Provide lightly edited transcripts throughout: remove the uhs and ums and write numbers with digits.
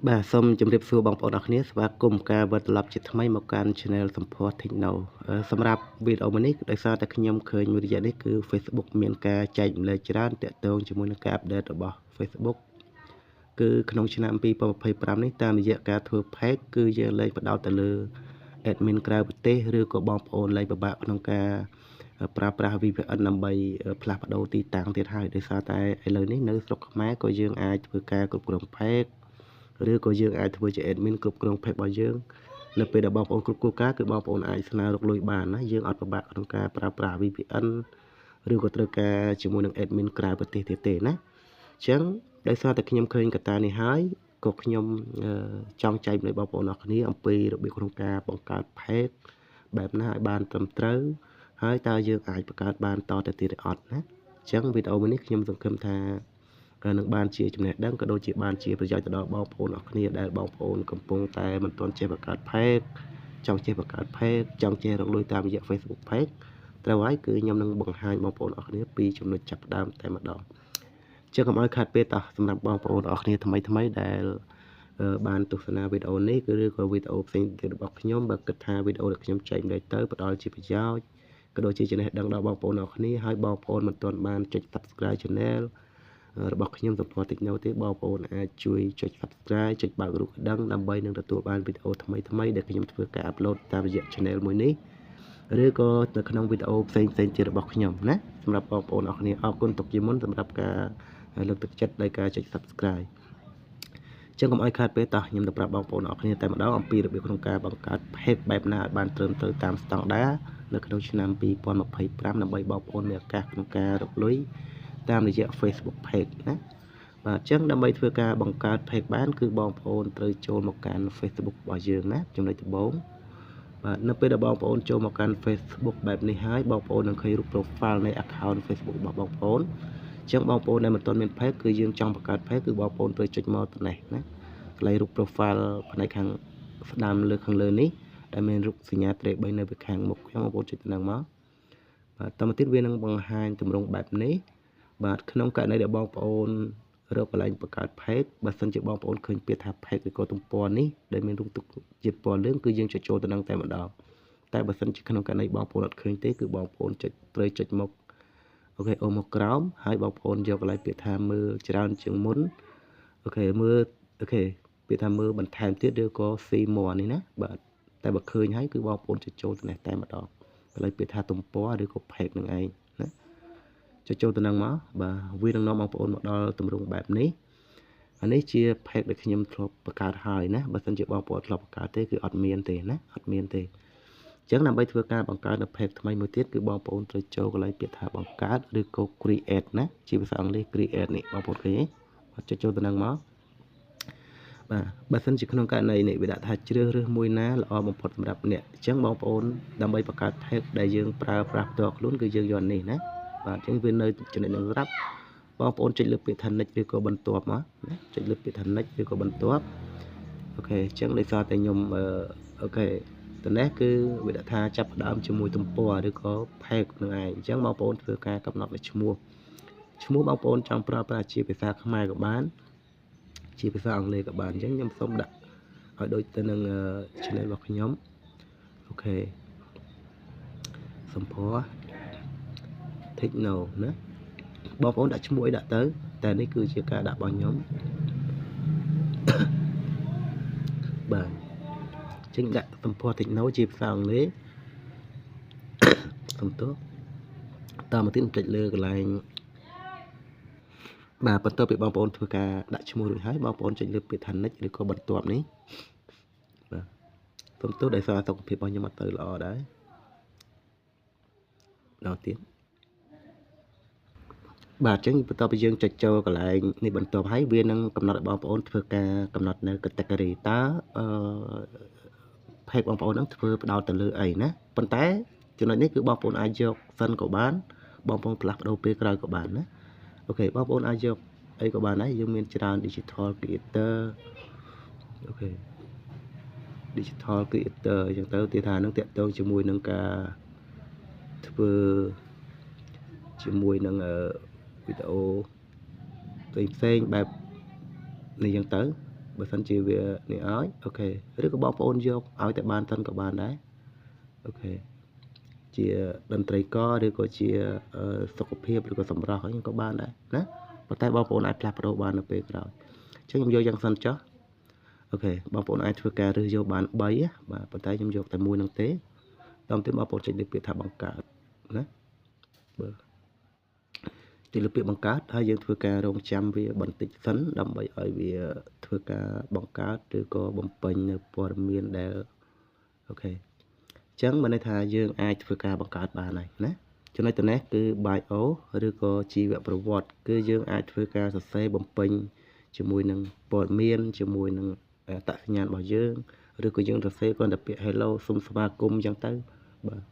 បាទសូមជម្រាបសួរបងប្អូនអរគ្នាស្វាគមន៍ការវិលត្រឡប់ជាថ្មីមកកាន់ Channel សម្ផស្ស Techno សម្រាប់វីដេអូមួយនេះដោយសារតែខ្ញុំឃើញមួយរយៈនេះគឺ Facebook មានការចែកម្លែកច្រើនទាក់ទងជាមួយនឹងការអាប់ដេតរបស់ Facebook គឺក្នុងឆ្នាំ2025នេះតាមរយៈការធ្វើ Page គឺយើងលែងបដោតទៅលើ admin ក្រៅប្រទេសឬក៏បងប្អូនលែងពិបាកក្នុងការប្រើប្រាស់ VPN ដើម្បីផ្លាស់ប្ដូរទីតាំងទៀតហើយដោយសារតែឥឡូវនេះនៅស្រុកខ្មែរក៏យើងអាចធ្វើការគ្រប់គ្រង Page ឬក៏យើងអាចធ្វើជា admin គ្រប់គ្រង page របស់យើងនៅពេលដែលបងប្អូនគ្រប់គ្រងការគឺបងប្អូនអាចស្នើរកលុយបានណាយើងអត់ពិបាកក្នុងការប្រើប្រាស់ VPN ឬក៏ត្រូវការជាមួយនឹង admin ក្រៅប្រទេសទៀតទេណាអញ្ចឹងដោយសារតែខ្ញុំឃើញកត្តានេះហើយក៏ខ្ញុំចង់ចែកម្លែកបងប្អូនអរគ្នាអំពីរបៀបក្នុងការបង្កើត page បែបណាឲ្យបានត្រឹមត្រូវហើយតើយើងអាចបង្កើតបានតទៅទៀតឬអត់ណាអញ្ចឹងវីដេអូមួយនេះខ្ញុំសង្ឃឹមថានឹងបានជាចំណេះដឹងក៏ដូចជាបានជាប្រយោជន៍ទៅដល់បងប្អូនអរគ្នាដែលបងប្អូនកំពុងតែមិនទាន់ចេះបង្កើត page ចង់ចេះបង្កើត page ចង់ចេះរកលុយតាមរយៈ Facebook page ត្រូវហើយគឺខ្ញុំនឹងបង្ហាញបងប្អូនអរគ្នាពីចំណុចចាប់ផ្ដើមតែម្ដងចឹងកុំឲ្យខាតពេលតោះសម្រាប់បងប្អូនអរគ្នាថ្មីដែលបានទស្សនាវីដេអូនេះឬក៏វីដេអូផ្សេងទៀតរបស់ខ្ញុំបើគិតថាវីដេអូដែលខ្ញុំចែកម្លែកទៅផ្ដល់ជាប្រយោជន៍ក៏ដូចជាចំណេះដឹងដល់បងប្អូនអរគ្នាហើយបងប្អូនមិនទាន់បានចុច Subscribe Channel របស់ខ្ញុំសម្ផស្ស Techno ទេបងប្អូនអាចជួយចុច Subscribe ចុចបើករូបកណ្ដឹងដើម្បីនឹងទទួលបានវីដេអូថ្មីដែលខ្ញុំធ្វើការ upload តាមរយៈ Channel មួយនេះឬក៏នៅក្នុងវីដេអូផ្សេងទៀតរបស់ខ្ញុំណាសម្រាប់បងប្អូនអរគ្នាអរគុណទុកជាមុនសម្រាប់ការលើកទឹកចិត្តដោយការចុច Subscribe ចឹងកុំឲ្យខាតពេលតោះខ្ញុំទៅប្រាប់បងប្អូនអរគ្នាតែម្ដងអំពីរបៀបក្នុងការបង្កើត page បែបណាឲ្យបានត្រឹមត្រូវតាមស្តង់ដារនៅក្នុងឆ្នាំ2025ដើម្បីបងប្អូនមានឱកាសក្នុងការរកលុយតាមរយៈ Facebook page ណាបាទអញ្ចឹងដើម្បីធ្វើការបង្កើត page បានគឺបងប្អូនត្រូវចូលមកកាន់ Facebook របស់យើងណាចំណុចដំបូងបាទនៅពេលដែលបងប្អូនចូលមកកាន់ Facebook បែបនេះហើយបងប្អូននឹងឃើញរូប profile នៃ account Facebook របស់បងប្អូនអញ្ចឹងបងប្អូនដែលមិនទាន់មាន page គឺយើងចង់បង្កើត page គឺបងប្អូនត្រូវចុចមកទៅនេះណាកន្លែងរូប profile ផ្នែកខាងស្ដាំលើខាងលើនេះដែលមានរូបសញ្ញាត្រេក3នៅពីខាងមុខខ្ញុំបងប្អូនចុចទៅនឹងមកបាទតទៅទៀតវានឹងបង្ហាញទម្រង់បែបនេះបាទក្នុងករណីដែលបងប្អូនរកកន្លែងបង្កើត page បើសិនជាបងប្អូនឃើញពាក្យថា page ឬក៏ទំព័រនេះដែលមានរូបទុកជាពណ៌លឿងគឺយើងចុចចូលទៅនឹងតែម្ដងតែបើសិនជាក្នុងករណីបងប្អូនអត់ឃើញទេគឺបងប្អូនត្រូវចុចមកអូខេអូមកក្រោមហើយបងប្អូនយកកន្លែងពាក្យថាមើលច្រើនជាងមុនអូខេមើលអូខេពាក្យថាមើលបន្ថែមទៀតឬក៏ see more នេះណាបាទតែបើឃើញហើយគឺបងប្អូនចុចចូលទៅនេះតែម្ដងកន្លែងពាក្យថាទំព័រឬក៏ page នឹងឯងណាចុចចូលទៅនឹងមកបាទវានឹងនាំបងប្អូនមកដល់ទម្រង់បែបនេះអានេះជា page ដែលខ្ញុំធ្លាប់បង្កើតហើយណាបើសិនជាបងប្អូនធ្លាប់បង្កើតទេគឺអត់មានទេណាអត់មានទេអញ្ចឹងដើម្បីធ្វើការបង្កើតនៅ page ថ្មីមួយទៀតគឺបងប្អូនត្រូវចូលកន្លែងពាក្យថាបង្កើតឬក៏ create ណាជាភាសាអង់គ្លេស create នេះបងប្អូនឃើញទេបាទចុចចូលទៅនឹងមកបាទបើសិនជាក្នុងករណីនេះវាដាក់ថាជ្រើសរើសមួយណាល្អបំផុតសម្រាប់អ្នកអញ្ចឹងបងប្អូនដើម្បីបង្កើត page ដែលយើងប្រើប្រាស់ផ្ទាល់ខ្លួនគឺយើងយកនេះណាបាទអញ្ចឹងវានៅចំណុចនឹងស្រាប់បងប្អូនចុចលើពាក្យថា next ឬក៏បន្ទាប់មកណាចុចលើពាក្យថា next ឬក៏បន្ទាប់អូខេអញ្ចឹងដោយសារតែខ្ញុំអូខេតំណេះគឺវាដាក់ថាចាប់ផ្ដើមជាមួយទំព័រឬក៏ page នឹងឯងអញ្ចឹងបងប្អូនធ្វើការកំណត់ឈ្មោះបងប្អូនចង់ប្រើប្រាស់ជាភាសាខ្មែរក៏បានជាភាសាអង់គ្លេសក៏បានអញ្ចឹងខ្ញុំសូមដាក់ឲ្យដូចទៅនឹង channel របស់ខ្ញុំអូខេសម្ផស្ស Techno ណាបងប្អូនដាក់ឈ្មោះអីដាក់ទៅតែនេះគឺជាការដាក់របស់ខ្ញុំបាទចេញដាក់សម្ផស្ស Techno ជាភាសាអង់គ្លេសសំទោសតមកទៀតចុចលើកន្លែងបាទបន្ទាប់ពីបងប្អូនធ្វើការដាក់ឈ្មោះរួចហើយបងប្អូនចុចលើពាក្យថា next ឬក៏បន្ទាប់នេះបាទសំទោសដោយសារសុខភាពរបស់ខ្ញុំអត់ទៅល្អដែរដល់ទៀតបាទអញ្ចឹងបន្ទាប់ពីយើងចុចចូលកន្លែងនេះបន្ទាប់ហើយវានឹងកំណត់ឲ្យបងប្អូនធ្វើការកំណត់នៅ category តើpage បងប្អូននឹងធ្វើផ្ដោតទៅលើអីណាប៉ុន្តែចំណុចនេះគឺបងប្អូនអាចយកសិនក៏បានបងប្អូនផ្លាស់ប្ដូរពេលក្រោយក៏បានណាអូខេបងប្អូនអាចយកអីក៏បានដែរយើងមានច្រើន digital creator អូខេ digital creator អញ្ចឹងទៅទីថានឹងតាក់ទងជាមួយនឹងការធ្វើជាមួយនឹងវីដេអូផ្សេងបែបនេះអញ្ចឹងទៅ បើសិនជាវានេះឲ្យអូខេឬក៏បងប្អូនយកឲ្យតែបានសិនក៏បានដែរអូខេជាតន្ត្រីករឬក៏ជាសុខភាពឬក៏សម្រស់អីក៏បានដែរណាប៉ុន្តែបងប្អូនអាចផ្លាស់ប្ដូរបាននៅពេលក្រោយអញ្ចឹងខ្ញុំយកយ៉ាងសិនចុះអូខេបងប្អូនអាចធ្វើការរើសយកបាន3បាទប៉ុន្តែខ្ញុំយកតែមួយនឹងទេដល់ទៅបងប្អូនចុចលើពាក្យថាបង្កើតណាបើចុចលើពាក្យបង្កើតហើយយើងធ្វើការរងចាំវាបន្តិចសិនដើម្បីឲ្យវាធ្វើការបង្កើតឬក៏បំពេញនៅព័ត៌មានដែលអូខេអញ្ចឹងមានន័យថាយើងអាចធ្វើការបង្កើតបានហើយណាចំណុចទៅនេះគឺ bio ឬក៏ជីវប្រវត្តិគឺយើងអាចធ្វើការសរសេរបំពេញជាមួយនឹងព័ត៌មានជាមួយនឹងអត្តសញ្ញាណរបស់យើងឬក៏យើងសរសេរគ្រាន់តែពាក្យ hello សូមស្វាគមន៍អញ្ចឹងទៅបាទ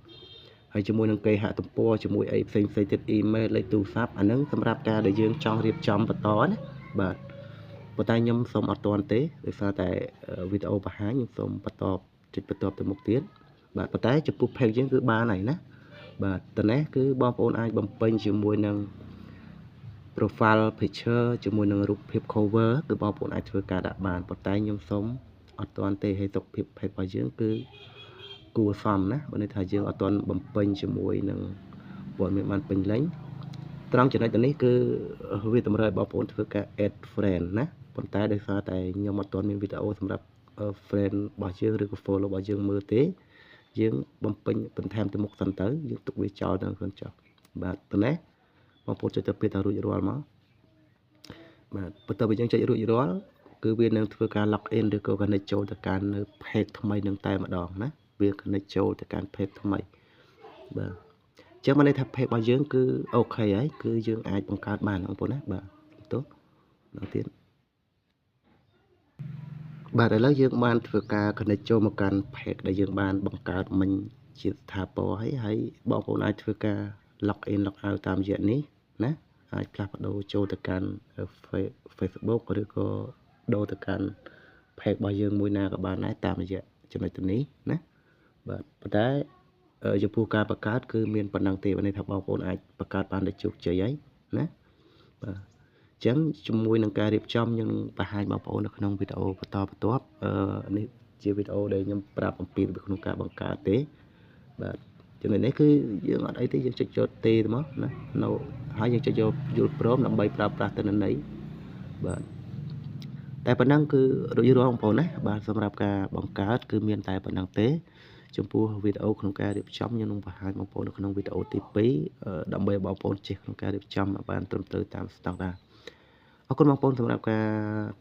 ហើយជាមួយនឹងគេហទំព័រជាមួយអីផ្សេងទៀត email លេខទូរស័ព្ទអាហ្នឹងសម្រាប់ការដែលយើងចង់រៀបចំបន្តណាបាទប៉ុន្តែខ្ញុំសូមអត់ទាន់ទេដោយសារតែវីដេអូបង្ហាញខ្ញុំសូមបន្តចុចបន្តទៅមុខទៀតបាទប៉ុន្តែចំពោះ page យើងគឺបានហើយណាបាទតនេះគឺបងប្អូនអាចបំពេញជាមួយនឹង profile picture ជាមួយនឹងរូបភាព cover គឺបងប្អូនអាចធ្វើការដាក់បានប៉ុន្តែខ្ញុំសូមអត់ទាន់ទេហើយសុខភាព page របស់យើងគឺគួរសមណាបើន័យថាយើងអត់ទាន់បំពេញជាមួយនឹងព័ត៌មានបានពេញលេញត្រង់ចំណុចនេះគឺវាតម្រូវឲ្យបងប្អូនធ្វើការ add friend ណាប៉ុន្តែដោយសារតែខ្ញុំអត់ទាន់មានវីដេអូសម្រាប់ friend របស់យើងឬក៏ follow របស់យើងមើលទេយើងបំពេញបន្ថែមទៅមុខសិនទៅយើងទុកវាចោលទៅសិនចុះបាទប៉ុណ្ណេះបងប្អូនចុចទៅពេលថារួចរាល់មកបាទបន្ទាប់ពីយើងចុចរួចរាល់គឺវានឹងធ្វើការ log in ឬក៏ connect ចូលទៅកាន់នៅ page ថ្មីនឹងតែម្ដងណាវា connect ចូលទៅកាន់ page ថ្មីបាទអញ្ចឹងបានន័យថា page របស់យើងគឺអូខេហើយគឺយើងអាចបង្កើតបានបងប្អូនណាបាទទោះដល់ទៀតបាទឥឡូវយើងបានធ្វើការ connect ចូលមកកាន់ page ដែលយើងបានបង្កើតមិញជាស្ថាពរហើយបងប្អូនអាចធ្វើការ log in log out តាមរយៈនេះណាអាចផ្លាស់ប្ដូរចូលទៅកាន់ Facebook ឬក៏ដូរទៅកាន់ page របស់យើងមួយណាក៏បានដែរតាមរយៈចំណុចនេះណាបាទប៉ុន្តែចំពោះការបង្កើតគឺមានប៉ុណ្ណឹងទេន័យថាបងប្អូនអាចបង្កើតបានដោយជោគជ័យហើយណាបាទអញ្ចឹងជាមួយនឹងការរៀបចំយើងបង្ហាញបងប្អូននៅក្នុងវីដេអូបន្តបន្ទាប់នេះជាវីដេអូដែលខ្ញុំប្រាប់អំពីរបៀបក្នុងការបង្កើតទេបាទចំណុចនេះគឺយើងអត់អីទេយើងចុចចូលទេទៅមកណានៅហើយយើងចុចយកយល់ព្រមដើម្បីប្រើប្រាស់ទិន្នន័យបាទតែប៉ុណ្ណឹងគឺរួចរាល់បងប្អូនណាបាទសម្រាប់ការបង្កើតគឺមានតែប៉ុណ្ណឹងទេចំពោះវីដេអូក្នុងការរៀបចំខ្ញុំនឹងបង្ហាញបងប្អូននៅក្នុងវីដេអូទី2ដើម្បីឲ្យបងប្អូនចេះក្នុងការរៀបចំឲ្យបានត្រឹមត្រូវតាមស្តង់ដារអរគុណបងប្អូនសម្រាប់ការ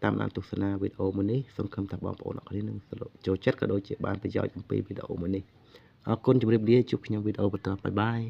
តាមដានទស្សនាវីដេអូមួយនេះសង្ឃឹមថាបងប្អូនអរគុណនឹងចូលចិត្តក៏ដូចជាបានប្រយោជន៍អំពីវីដេអូមួយនេះអរគុណជម្រាបលាជួបខ្ញុំវីដេអូបន្តបាយបាយ